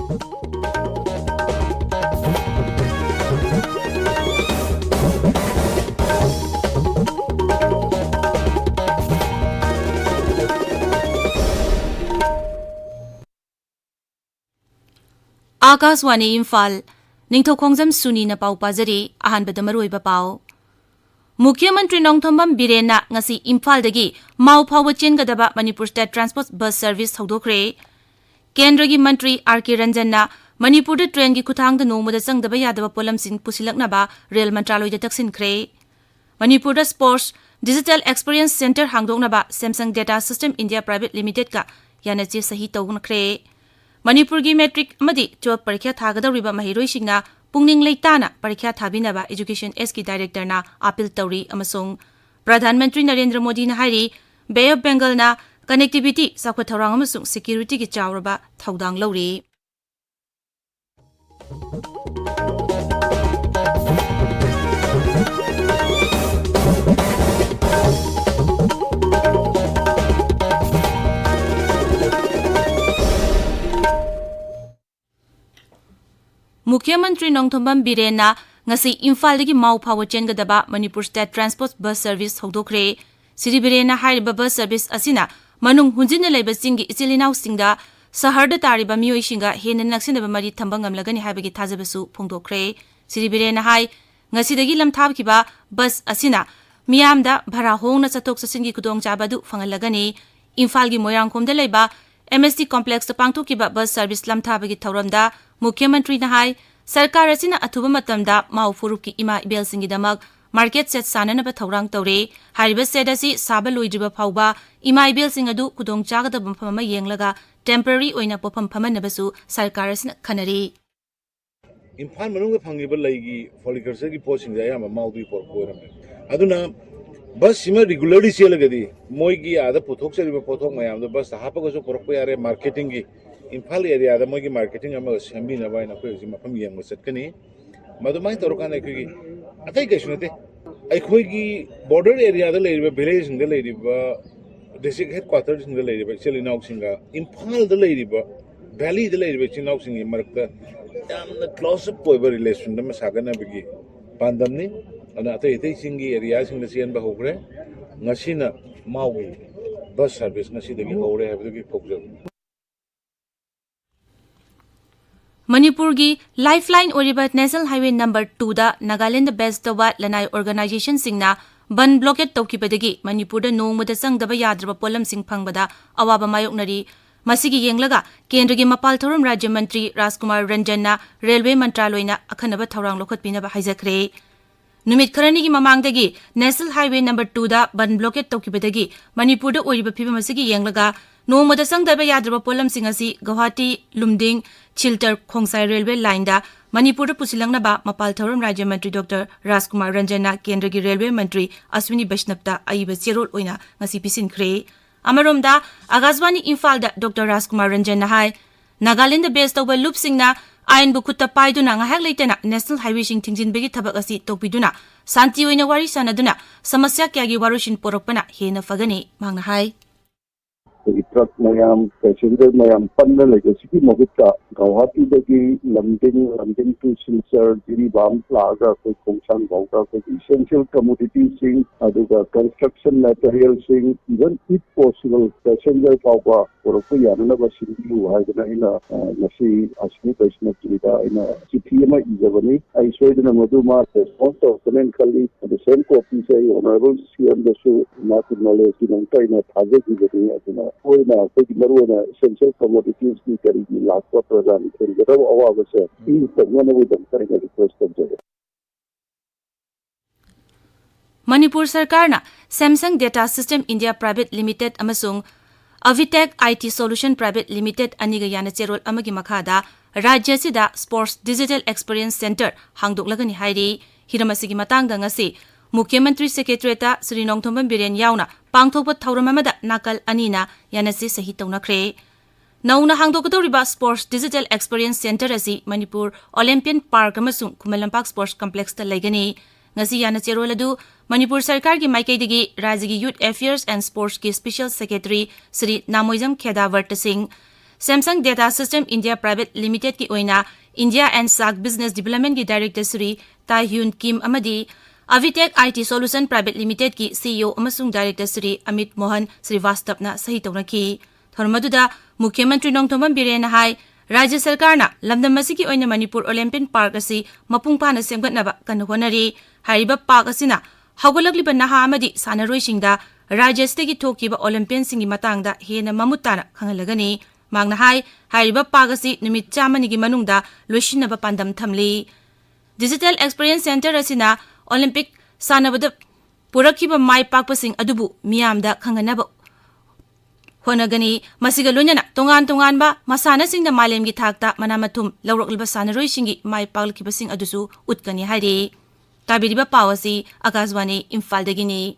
Akaswani Imphal Ningthoukhongjam Suni na pau pajari ahanbada maruiba pau Mukhyamantri Nongthombam Birena ngasi Imphal dagi mau phawa chengadaba Manipur State Transport Bus Service hodokre Kendragi Mantri R.K. Ranjanna Manipur da train gi kuthang da nomada changdaba yadaba polamsing pusilaknaba Rail Mantraloi da taksinkhre Manipur da Sports Digital Experience Center hangdoknaba Samsung Data System India Private Limited ka yanache sahi tawunkhre Manipur gi metric amadi 12 parikha thagadawriba mahiroi singna pungning leitana parikha thabinaba Education S ki director na appeal tawri amasung Pradhan Mantri Narendra Modi na hairi Bay of Bengal na connectivity sakwa thorang amasung security ki chawraba thaudang lawri Mukhyamantri Nongthombam Birena ngasi Imphal dagi mau phawa chengadaba Manipur State Transport Bus Service hodokre Siri Birena hariba bus service asina manung hunjina leiba singi ichilinau singda saharda tariba miyoi singa hena naksinaba mari thambangam lagani habagi thajabasu phongdokre Siri Birena hai ngasi dagi lamthabkiba bus asina miyamda bhara hongna chatok chasingi kudong chabadu fangalagani Imphal gi Moirangkhomda leiba MST complex ta pangthokiba bus service lamthabagi thauramda Mukhyamantri na hai sarkar asina athuba matamda mau furup ki ima ibel singi damak market set sanana ba thaurang tawre hariba set asi saba loidriba phauba ima ibel sing adu kudong chagada bamphama yenglaga temporary oina popam phamanabasu sarkar asina khanari Imphal manunga phangiba laigi folliculture ki posting ja yama maudui por koram aduna bus sima regularly selagadi moigi ada pothok seriba pothok mayam da bus hapaga so porok yare marketing gi Imphal area da moigi marketing ama sambi na bai na ko ji mafam yang masatkani madumai torokana ki atai kaishunate ai khoi gi border area da leiba village singa leiba district headquarters singa leiba chelinau singa Imphal da leiba valley da leiba chinau singi marakta yamna close up poiba relation da masagana bigi pandamni ana atai singi area singa sian ba hogre ngasina maui bus service ngasi dagi hore habdu gi phokjab Manipur gi lifeline oriba National Highway number 2 da Nagaland best tawa lanai organization singna ban blockade tawkibadagi Manipur da nongmada sangdaba yadraba polam sing phangbada awaba mayoknari masigi yenglaga kendra gi mapal thorum rajya mantri Rajkumar Ranjan na railway mantraloi na akhanaba thorang lokhatpina ba haijakre numit kharani gi mamangdagi National Highway number 2 da ban blockade tawkibadagi Manipur da oriba phiba masigi yenglaga nongmada sangdaba yadraba polam sing asi Guwahati Lumding Chilter Khongsai Railway Line da Manipur pusilangna ba mapal thorum rajya mantri Dr. Rajkumar Ranjan na kendra gi railway mantri Ashwini Vaishnav ta aiba cherol oina ngasi pisinkhre amaromda Akaswani Imphal da Dr. Rajkumar Ranjan na hai Nagaland da base tawba loop singna ain bu khutta paiduna ngahak leitena National Highway sing thingjinbegi thabak asi topiduna santi oina wari sanaduna samasya kya gi warushin porokpana hena fagani mangna hai truck mayam passenger mayam panna legacy mogita Guwahati dagi Lumding to Silchar Jiribam Plaza ko Khongshan Bauta ko essential commodities sing aduga construction materials sing even if possible passenger power for ko yanana ba singu haidana ina nasi Ashwini Vaishnav jida ina citiyama ijabani I soidana maduma response of Kali the same copy say honorable CM the show not knowledge in ina thaje jibani aduna oina ko marwana essential commodities ki karigi lakwa प्रदान करेंगे अवश्य इन सबने भी दम करेंगे request कर Manipur Sarkar na Samsung Data System India Private Limited amasung Avitech IT Solution Private Limited aniga yana cherol amagi makhada rajya sida Sports Digital Experience Center hangdoklagani hairi hiramasigi matangda ngasi Mukhyamantri Secretary Sri Nongthombam Biren yauna pangthokpa thauram amada nakal anina yanase sahi tawnakre Nauna hangdokadoriba Sports Digital Experience Center asi Manipur Olympian Park amasung Kumalampak Sports Complex ta laigani ngasi yana cheroladu Manipur Sarkar gi maikaidagi Rajya gi Youth Affairs and Sports ki Special Secretary Sri Namoijam Kheda Singh Samsung Data System India Private Limited ki oina India and SAC Business Development ki Director Sri Tae-hyun Kim amadi Avitech IT Solution Private Limited ki CEO amasung Director Sri Amit Mohan Srivastava sahi taunaki. Thormaduda Mukhyamantri Nongthombam Biren hai Rajya Sarkarna lamdam masiki oina Manipur Olympic Park asi mapungpana semgatnaba kan honari hariba park asina hawgalagliba naha amadi sanaroisingda Rajastagi thokiba Olympian singi matangda hena mamutana khangalagani magna hai hariba park asi numit chamani gi manungda loisinaba pandam thamli. Digital Experience Center asina Olympic sanabada purakiba mai pakpasing adubu miyamda khanganaba honagani masiga loinana tongan ba masana singda malemgi thakta manamathum lawraklba sanaroi singi mai paklkiba sing adusu utkani hairi. Tabiriba pawasi Akashwani Imphal dagini.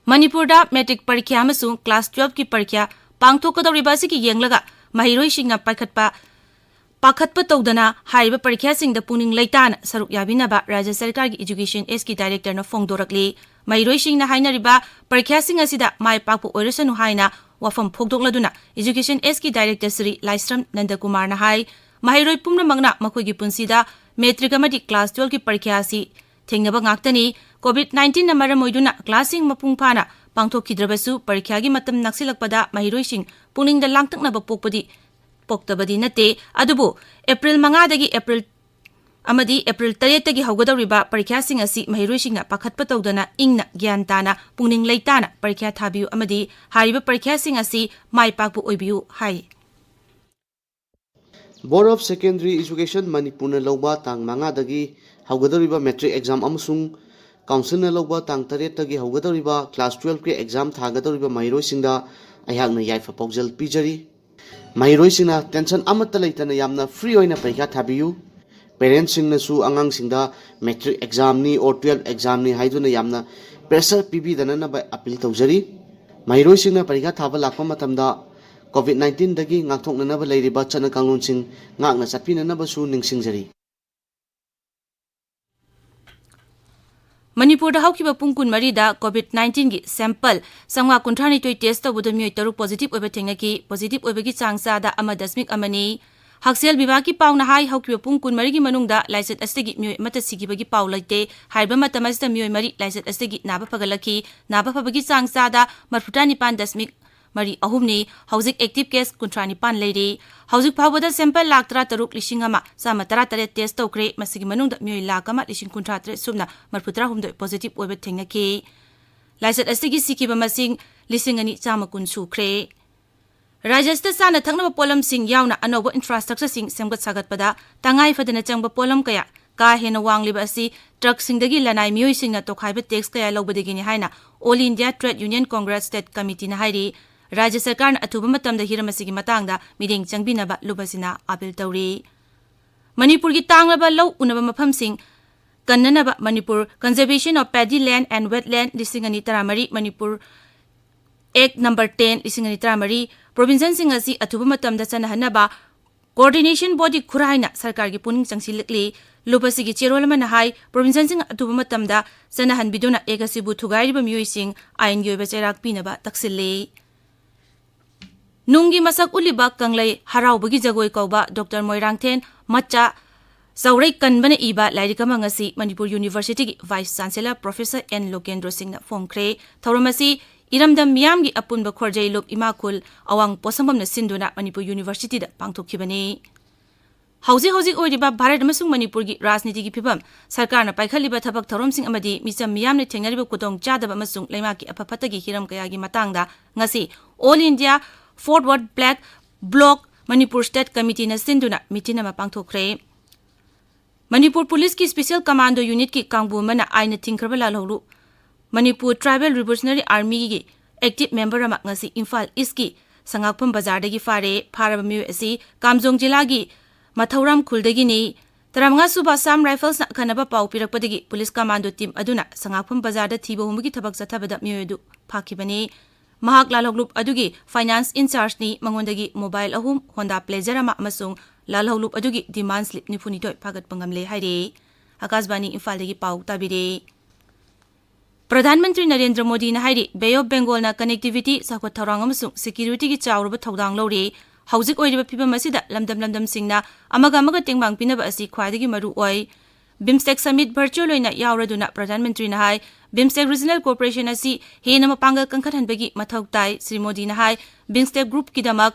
Manipurda metric parikya amasung class 12 ki parikya pangthokadoriba asigi yenglaga mahiroi singna pakhatpa tawdana hariba parikya singda puning laitana saruk yabinaba Rajya Sarkar gi Education SK Director na phongdorakli. Mahiroi singna hainariba parikya sing asida mai pakpu oirasanu haina wafam phogdokladuna Education SK Director Sri Laisram Nandakumar na hai mahiroi pumna magna makoigi punsida metric amadi class 12 ki parikya asi thengnaba ngaktani COVID-19 na maram oiduna classing mapungphana pangthokhidrabasu parikya gi matam naksilakpada mahiroi sing puningda langtaknaba poktabadi nate adubu April 5 dagi April 3 tagi hawgadoriba parikya sing asi mahiroi singna pakhatpa tawdana ingna gyantana pungning laitana parikya thabiu amadi hariba parikya sing asi mai pakpu oibiu hai. Board of Secondary Education Manipur lauba tang manga dagi hawgadoriba metric exam amusung council na lauba tang 8 dagi hawgadoriba class 12 ke exam thagadoriba mahiroi singda ayakna yaifa pogjal pijari. Mahiroi singna tension amata leitana yamna free oina parikya thabiu. Parents singna su angang singda metric exam ni or 12 exam ni haiduna yamna pressure pibi dana na ba appeal tawjari. Mahiroi singna parikya thaba lakpa matamda COVID-19 dagi ngakthoknanaba leiriba chana kanglonsing ngakna chapinanaba su ningsingjari. Manipurda hawkiba pungkun marida COVID-19 gi sample sangwa kunthani toy test tawbuda mioi taru positive oiba thengaki positive oibagi changsada amadasmik amani Haksel Bibaki Pau na hai hawkiba pungkun marigi manungda laiset astegi mioi mata sigibagi pau laite haiba matamasda mioi mari laiset astegi naba pagalaki naba pabagi changsada marfutani pan dasmik Mari ahumni hauzik active case kuntrani pan leiri hauzik phawada sample lak 36,000 sama 38 test tokre masigi manungda mioi lak ama 1,000 subna marfutra humdoi positive oiba thengnaki laiset astegi sikiba masing 2,000 sukre. Rajasthan sana thaknaba polam sing yauna anoba infrastructure sing semgat sagatpada tangai fadana changba polam kaya ka hena wangliba asi truck singdagi lanai mioi singna tokhaiba tax kaya lobadagini haina All India Trade Union Congress State Committee na hairi Rajya Sarkar na atuba matamda hiramasigi matangda mideng changbinaba lubasina appeal tawri. Manipur gi tanglaba law unaba mafam sing kannanaba Manipur Conservation of Paddy Land and Wetland 2013 Manipur Act number 10 2013 provincial sing asi atuba matamda sanahanaba coordination body khuraina sarkar gi puning changsilikli lubasigi cherolama na hai provincial sing atuba matamda sanahan biduna egasibu thugairiba mioi sing ain gi oiba cherak pinaba taksille. Nungi masak uliba kanglai haraubagi jagoi kauba Dr. Moirangthen macha saurai kanbana iba lairikama ngasi Manipur University gi Vice Chancellor Professor N. Lokendra Singh na phongkre thauramasi iramdam miyamgi apunba khorjai lok imakul awang posambam na sinduna Manipur University da pangthokhibani. Hauji oiriba Bharat amasung Manipur gi rajniti gi phibam sarkar na paikhaliba thabak thorom sing amadi micham miyamne thengnariba kutong chadaba amasung leimaki apaphatagi hiram kaya gi matangda ngasi All India Forward Black Bloc Manipur State Committee na sinduna mitin ama pangthokre. Manipur Police ki Special Commando Unit ki kangbu mana aina thingkraba lalholu Manipur Tribal Revolutionary Army gi active member ama ngasi Imphal East ki sangakpham bazar dagi faraba miu asi Kamjong jila gi Mathauram khuldagi ni Taramanga suba Sam Rifles na khanaba pau pirakpadagi Police Commando team aduna sangakpham bazar da thiba humgi thabak chathabada miu edu phakibani. Mahak lalhoglup adugi finance in charge ni mangondagi mobile ahum Honda Pleasure ama amasung lalhoglup adugi demand slip ni funitoi phagat pangamle haire. Akashwani Imphal dagi pau tabire. Pradhan Mantri Narendra Modi na hairi Bay of Bengal na connectivity sakwa tharang amasung security gi chawruba thodang lori hauzik oiriba phibam asida lamdam singna amaga tengbang pinaba asi khwaidagi maru oi BIMSTEC Summit virtual oina yauraduna Pradhan Mantri na hai BIMSTEC Regional Corporation asi hena mapangal kankhathanbagi mathau tai Sri Modi na hai BIMSTEC Group kidamak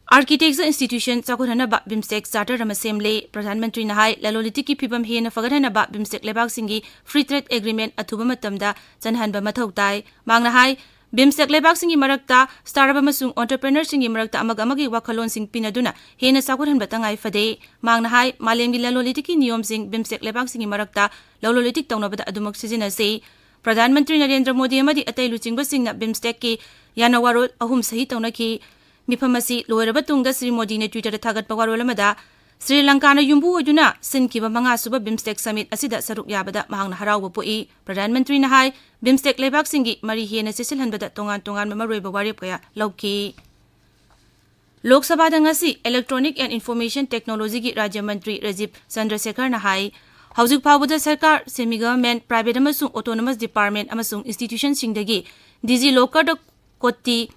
Architecture Institution chakhorhana ba BIMSTEC Charter Ramasemle Pradhan Mantri na hai laloliti ki phibam hena fagarhana ba BIMSTEC lebak singi Free Trade Agreement athuba matamda chanhanba mathau tai mangna hai BIMSTEC lebak singi marakta startup amasung entrepreneur singi marakta amagi wakhalon sing pinaduna hena chakhorhanba tangai fade mangna hai malemgi laloliti ki niyom sing BIMSTEC lebak singi marakta lalolitik tawnabada adumak sijina sei Pradhan Mantri Narendra Modi amadi atai luchingba singna BIMSTEC ki yana warol ahum sahi tawnaki Mifamasi loiraba tungda Sri Modi ne Twitter thagat pawarolamada Sri Lanka na yumbu oduna sinkiba manga suba BIMSTEC Summit asida saruk yabada mahangna harawba poi Pradhan Mantri na hai BIMSTEC lebak singi mari hena sisilhanbada tongan mamaroiba warep kaya lauki Lok Sabha da ngasi Electronic and Information Technology gi Rajya Mantri Rajiv Chandrasekhar na hai hauzik phawbada sarkar semi government private amasung autonomous department amasung institution singdagi DigiLocker da koti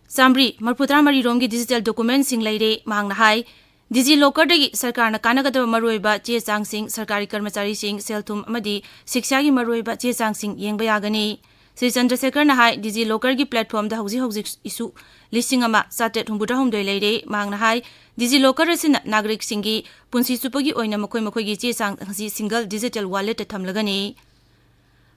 Samri Marputra Mari Romgi digital documents sing laire mahang na hai DigiLocker dagi sarkar na kanagadaba maruiba che chang sing sarkari karmachari sing selthum amadi shiksha gi maruiba che chang sing yengba yagani Sri Chandrasekhar na hai DigiLocker gi platform da hauji isu listing ama satet humbuta humdoi laire mahang na hai DigiLocker asina nagrik singi punsi supagi oina makoi gi che chang hasi single digital wallet thamlagani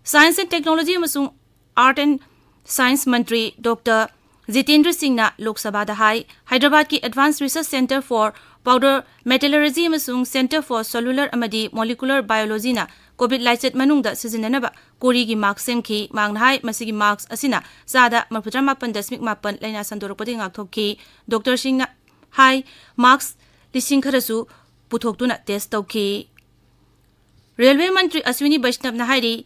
Science and Technology amasung Art and Science Mantri Dr. Jitendra Singh na Lok Sabha da hai Hyderabad ki Advanced Research Center for Powder Metallurgy amasung Center for Cellular amadi Molecular Biology na COVID laiset manungda sizinanaba kori gi marks semki mangna hai masigi marks asina sada marputra mapan dasmik mapan laina sandoropodi ngakthokki Dr. Singh na hai marks lising kharasu puthoktuna test tawki Railway Mantri Ashwini Vaishnav na hairi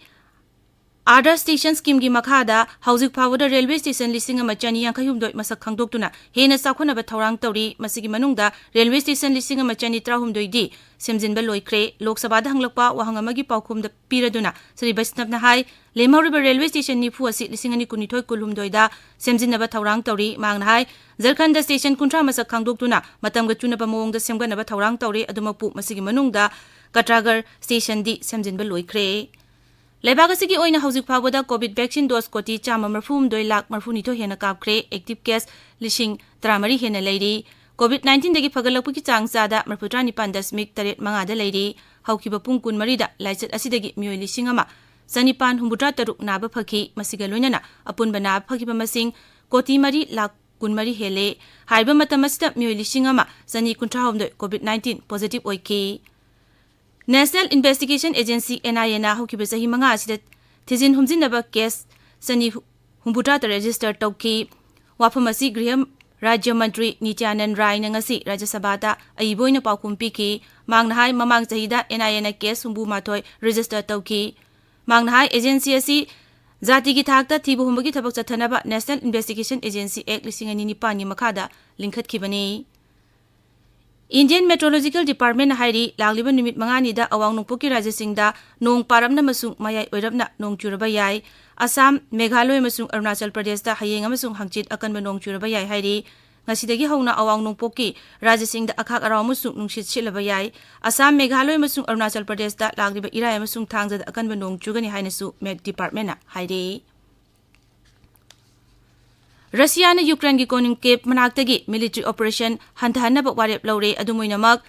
Other station scheme gi makhada hauzik phawada railway station listing ama chani yankhayumdoi masak khangdoktuna hena sakhona ba thorang tawri masigi manungda railway station listing ama chani trahumdoi di semjinba loikre Lok Sabha da hanglakpa wahang amagi paukhumda piraduna Sri Vaishnav na hai lemhoriba railway station ni phu asi listing ani kunithoi kulhumdoi da semjinaba thorang tawri mangna hai Jharkhand station kuntra masak khangdoktuna matamga chunaba mawongda semganaba thorang tawri adumapu masigi manungda Katragar station di semjinba loikre Lebagasi oina hauzik phawada COVID vaccine dose koti chama marfum 2 lakh marfunito hena kapkre active case lishing tramari hena leiri COVID-19 dagi phagalakpu ki chang chada marfutra nipan dasmik taret manga da leiri haukiba pung kun mari da laichet asidagi mioi lishing ama sanipan humbutra taruk naba phaki masiga loinana apunba na phakiba masing koti mari lakh kun mari hele haiba matamasita mioi lishing ama sani kuntra homdoi COVID-19 positive oiki National Investigation Agency NIA na hukiba sahi manga asida thizin humjinaba case sani humbutra ta register tawki wafamasi griham Rajya Mantri Nityanand Rai na ngasi Rajya Sabha da aiboina paukum piki mangna hai mamang sahida NIA na case humbu mathoi register tawki mangna hai agency asi Zati gi thakta thibu humbagi thabak chathanaba National Investigation Agency Act 2009 ni makhada linkhat khibani Indian Meteorological Department na hairi lagliba numit mangani da awang nungpuki rajya singda nong paramna masung mayai oirapna nong churaba yai Assam Meghalaya masung Arunachal Pradesh da hayeng amasung hangchit akanba nong churaba yai hairi ngasidagi hauna awang nungpuki rajya singda akhak araw masung nungsit silaba yai Assam Meghalaya masung Arunachal Pradesh da lagliba irai amasung thangja da akanba nong chugani hainasu Met Department na hairi Russia na Ukraine gi koning Cape manaktagi military operation hanthannaba warep lawre adumoinamak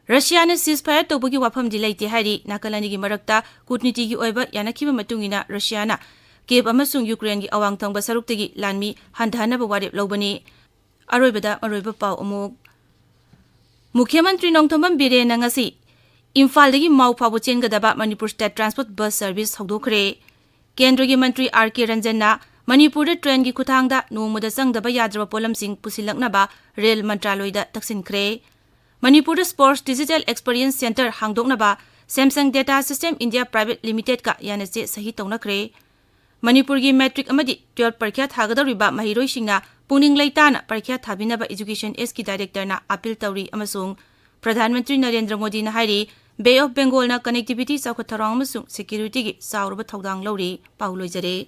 Russia na ceasefire tawbagi wafam di laite hari nakalani gi marakta kutniti gi oiba yanakhiba matungina Russia na Cape amasung Ukraine gi awang thangba saruktagi lanmi hanthannaba warep lawbani aroibada aroiba pau amuk Mukhyamantri Nongthombam Biren na ngasi Imphal dagi mau phabu chengadaba Manipur State Transport Bus Service hogdokre Kendra gi Mantri RK Ranjan na Manipur train gi kuthangda nongmada sangdaba yadraba polamsing pusilaknaba rail mantraloida taksinkhre Manipur Sports Digital Experience Center hangdoknaba Samsung Data System India Private Limited ka yanache sahi tawnakre Manipur gi metric amadi 12 parikha thagadariba mahiroi singna puning leitana parikha thabinaba education S ki director na appeal tawri amasung Pradhan Mantri Narendra Modi na hairi Bay of Bengal na connectivity sa khatarang amasung security gi saurba thaudang lori pauloi jare.